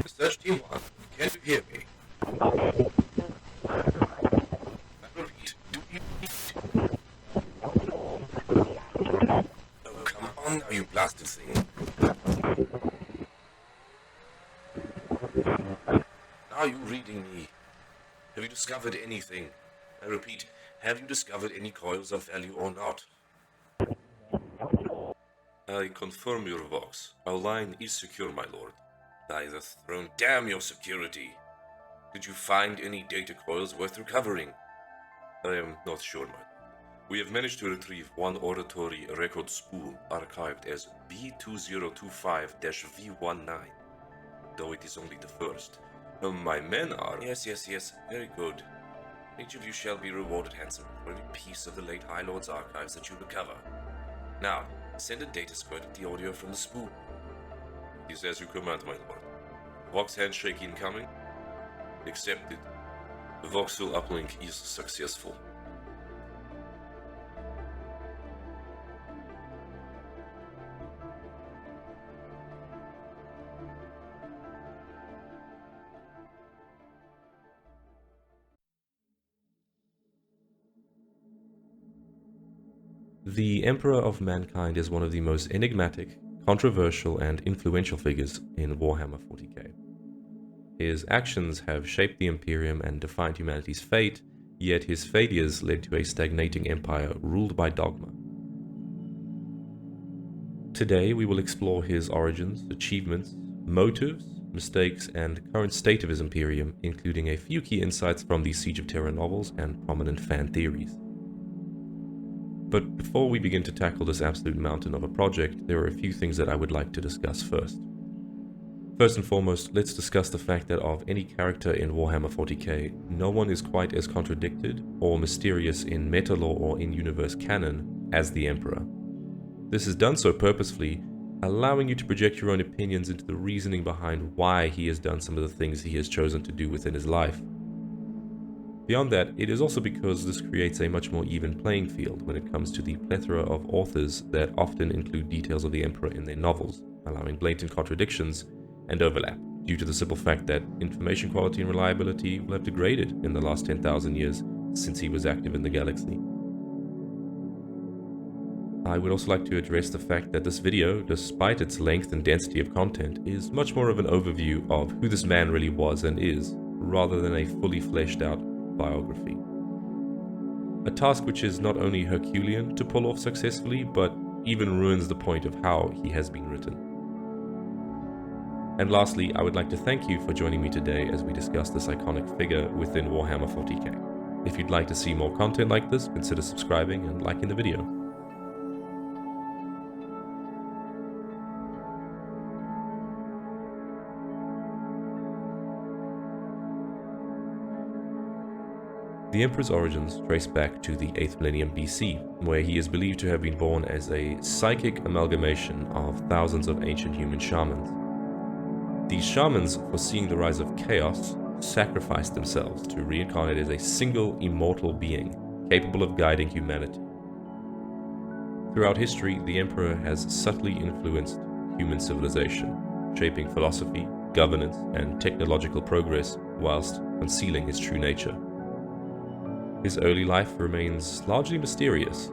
Search Team 1, can you hear me? I repeat, do you Oh, come on now, you blasted thing. Are you reading me? Have you discovered anything? I repeat, have you discovered any coils of value or not? I confirm your vox. Our line is secure, my lord. By the throne, damn your security! Did you find any data coils worth recovering? I am not sure, my lord. We have managed to retrieve one oratory record spool archived as B2025-V19, though it is only the first. My men are... Yes, very good. Each of you shall be rewarded handsomely for any piece of the late High Lord's archives that you recover. Now, send a data squid with the audio from the spool. It is as you command, my lord. Vox handshake incoming. Accepted. The voxel uplink is successful. The Emperor of Mankind is one of the most enigmatic, controversial, and influential figures in Warhammer 40k. His actions have shaped the Imperium and defined humanity's fate, yet his failures led to a stagnating empire ruled by dogma. Today we will explore his origins, achievements, motives, mistakes, and current state of his Imperium, including a few key insights from the Siege of Terra novels and prominent fan theories. But before we begin to tackle this absolute mountain of a project, there are a few things that I would like to discuss first. First and foremost, let's discuss the fact that of any character in Warhammer 40k, no one is quite as contradicted or mysterious in meta-lore or in-universe canon as the Emperor. This is done so purposefully, allowing you to project your own opinions into the reasoning behind why he has done some of the things he has chosen to do within his life. Beyond that, it is also because this creates a much more even playing field when it comes to the plethora of authors that often include details of the Emperor in their novels, allowing blatant contradictions and overlap, due to the simple fact that information quality and reliability will have degraded in the last 10,000 years since he was active in the galaxy. I would also like to address the fact that this video, despite its length and density of content, is much more of an overview of who this man really was and is, rather than a fully fleshed out biography. A task which is not only Herculean to pull off successfully, but even ruins the point of how he has been written. And lastly, I would like to thank you for joining me today as we discuss this iconic figure within Warhammer 40k. If you'd like to see more content like this, consider subscribing and liking the video. The Emperor's origins trace back to the 8th millennium BC, where he is believed to have been born as a psychic amalgamation of thousands of ancient human shamans. These shamans, foreseeing the rise of chaos, sacrificed themselves to reincarnate as a single immortal being, capable of guiding humanity. Throughout history, the Emperor has subtly influenced human civilization, shaping philosophy, governance, and technological progress, whilst concealing his true nature. His early life remains largely mysterious,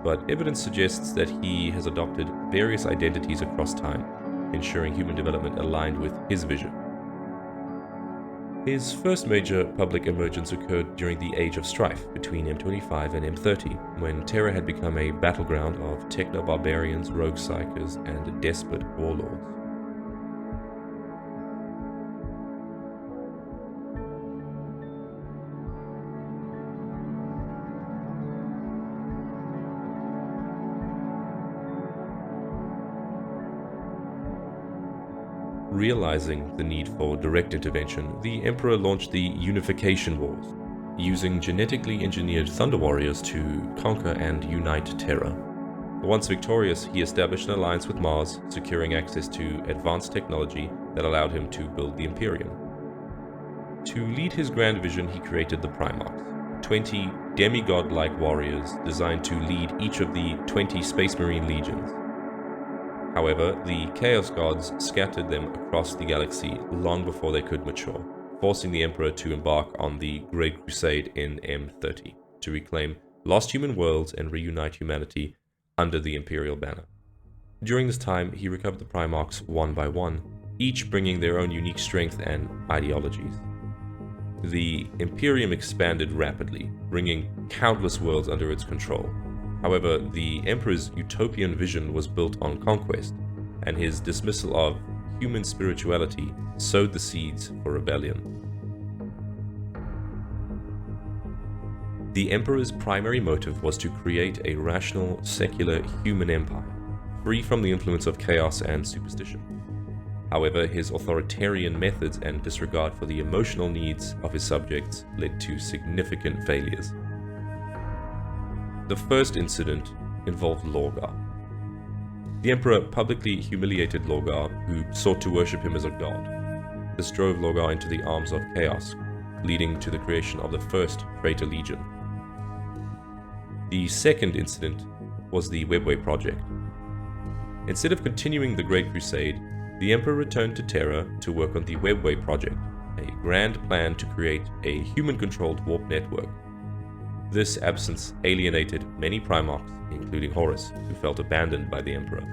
but evidence suggests that he has adopted various identities across time, ensuring human development aligned with his vision. His first major public emergence occurred during the Age of Strife between M25 and M30, when Terra had become a battleground of techno-barbarians, rogue psychers, and despot warlords. Realizing the need for direct intervention, the Emperor launched the Unification Wars, using genetically engineered Thunder Warriors to conquer and unite Terra. Once victorious, he established an alliance with Mars, securing access to advanced technology that allowed him to build the Imperium. To lead his grand vision, he created the Primarchs, 20 demigod-like warriors designed to lead each of the 20 Space Marine legions. However, the Chaos Gods scattered them across the galaxy long before they could mature, forcing the Emperor to embark on the Great Crusade in M30 to reclaim lost human worlds and reunite humanity under the Imperial banner. During this time, he recovered the Primarchs one by one, each bringing their own unique strength and ideologies. The Imperium expanded rapidly, bringing countless worlds under its control. However, the Emperor's utopian vision was built on conquest, and his dismissal of human spirituality sowed the seeds for rebellion. The Emperor's primary motive was to create a rational, secular human empire, free from the influence of chaos and superstition. However, his authoritarian methods and disregard for the emotional needs of his subjects led to significant failures. The first incident involved Lorgar. The Emperor publicly humiliated Lorgar, who sought to worship him as a god. This drove Lorgar into the arms of chaos, leading to the creation of the first Traitor Legion. The second incident was the Webway project. Instead of continuing the Great Crusade, the Emperor returned to Terra to work on the Webway project, a grand plan to create a human-controlled warp network. This absence alienated many Primarchs, including Horus, who felt abandoned by the Emperor.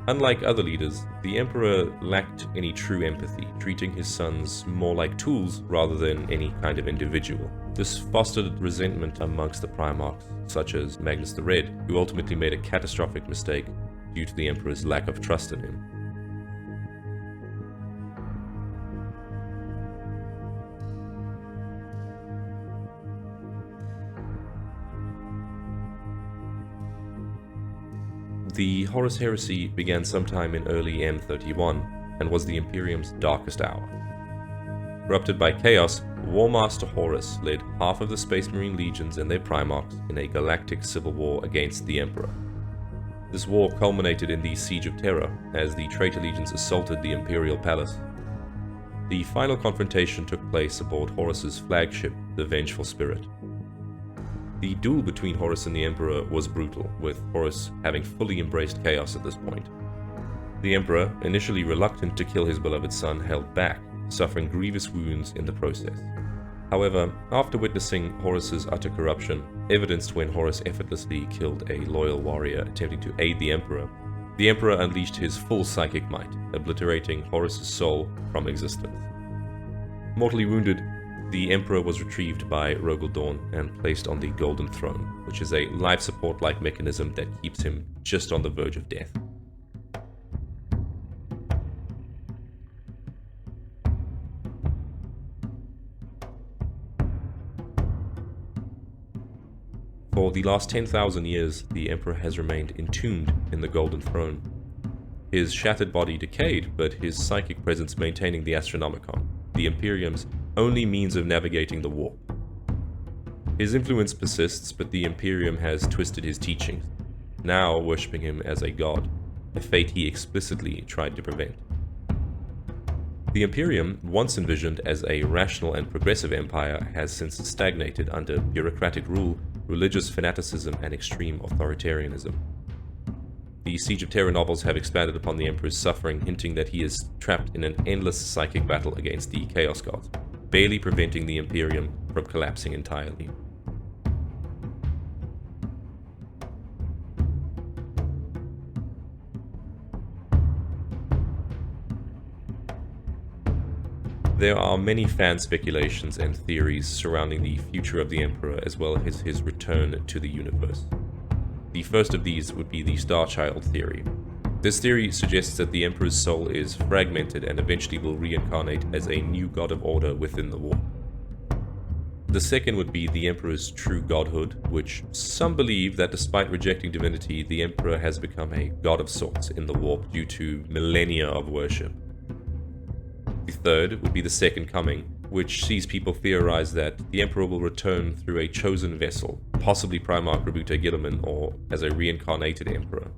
Unlike other leaders, the Emperor lacked any true empathy, treating his sons more like tools rather than any kind of individual. This fostered resentment amongst the Primarchs, such as Magnus the Red, who ultimately made a catastrophic mistake due to the Emperor's lack of trust in him. The Horus Heresy began sometime in early M31 and was the Imperium's darkest hour. Corrupted by chaos, War Master Horus led half of the Space Marine legions and their Primarchs in a galactic civil war against the Emperor. This war culminated in the Siege of Terra as the Traitor Legions assaulted the Imperial Palace. The final confrontation took place aboard Horus's flagship, the Vengeful Spirit. The duel between Horus and the Emperor was brutal, with Horus having fully embraced chaos at this point. The Emperor, initially reluctant to kill his beloved son, held back, suffering grievous wounds in the process. However, after witnessing Horus's utter corruption, evidenced when Horus effortlessly killed a loyal warrior attempting to aid the Emperor unleashed his full psychic might, obliterating Horus's soul from existence. Mortally wounded, the Emperor was retrieved by Rogel Dawn and placed on the Golden Throne, which is a life support-like mechanism that keeps him just on the verge of death. For the last 10,000 years, the Emperor has remained entombed in the Golden Throne. His shattered body decayed, but his psychic presence maintaining the Astronomicon, the Imperium's only means of navigating the warp. His influence persists, but the Imperium has twisted his teachings, now worshipping him as a god, a fate he explicitly tried to prevent. The Imperium, once envisioned as a rational and progressive empire, has since stagnated under bureaucratic rule, religious fanaticism, and extreme authoritarianism. The Siege of Terra novels have expanded upon the Emperor's suffering, hinting that he is trapped in an endless psychic battle against the Chaos Gods, barely preventing the Imperium from collapsing entirely. There are many fan speculations and theories surrounding the future of the Emperor as well as his return to the universe. The first of these would be the Starchild theory. This theory suggests that the Emperor's soul is fragmented and eventually will reincarnate as a new god of order within the warp. The second would be the Emperor's true godhood, which some believe that despite rejecting divinity, the Emperor has become a god of sorts in the warp due to millennia of worship. The third would be the Second Coming, which sees people theorize that the Emperor will return through a chosen vessel, possibly Primarch Rabute Gilliman, or as a reincarnated Emperor.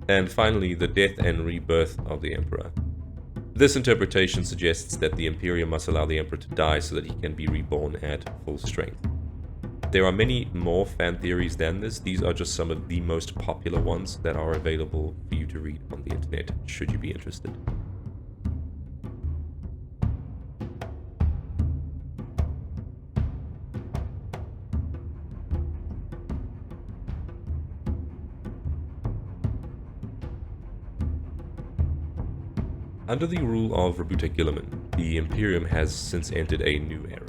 And finally, the death and rebirth of the Emperor. This interpretation suggests that the Imperium must allow the Emperor to die so that he can be reborn at full strength. There are many more fan theories than this. These are just some of the most popular ones that are available for you to read on the internet, should you be interested. Under the rule of Rabuta Guilliman, the Imperium has since entered a new era.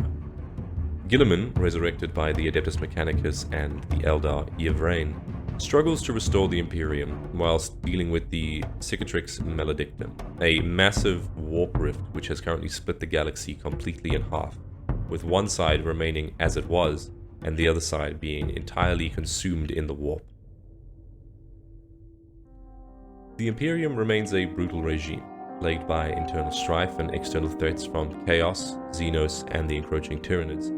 Guilliman, resurrected by the Adeptus Mechanicus and the Eldar Yevrain, struggles to restore the Imperium whilst dealing with the Cicatrix Maledictum, a massive warp rift which has currently split the galaxy completely in half, with one side remaining as it was and the other side being entirely consumed in the warp. The Imperium remains a brutal regime, plagued by internal strife and external threats from Chaos, Xenos, and the encroaching Tyranids.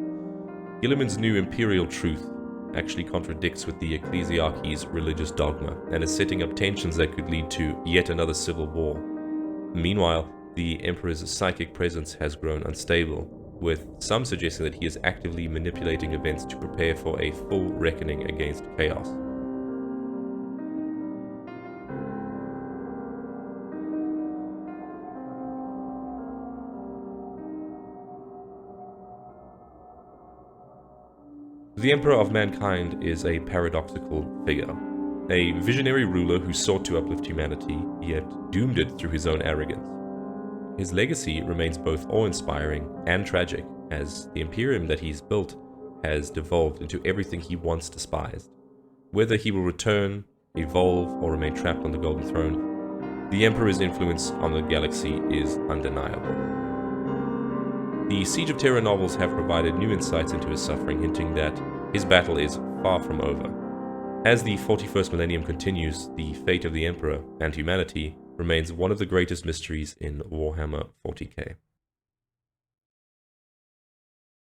Guilliman's new imperial truth actually contradicts with the Ecclesiarchy's religious dogma, and is setting up tensions that could lead to yet another civil war. Meanwhile, the Emperor's psychic presence has grown unstable, with some suggesting that he is actively manipulating events to prepare for a full reckoning against Chaos. The Emperor of Mankind is a paradoxical figure, a visionary ruler who sought to uplift humanity, yet doomed it through his own arrogance. His legacy remains both awe-inspiring and tragic, as the Imperium that he's built has devolved into everything he once despised. Whether he will return, evolve, or remain trapped on the Golden Throne, the Emperor's influence on the galaxy is undeniable. The Siege of Terra novels have provided new insights into his suffering, hinting that his battle is far from over. As the 41st millennium continues, the fate of the Emperor and humanity remains one of the greatest mysteries in Warhammer 40k.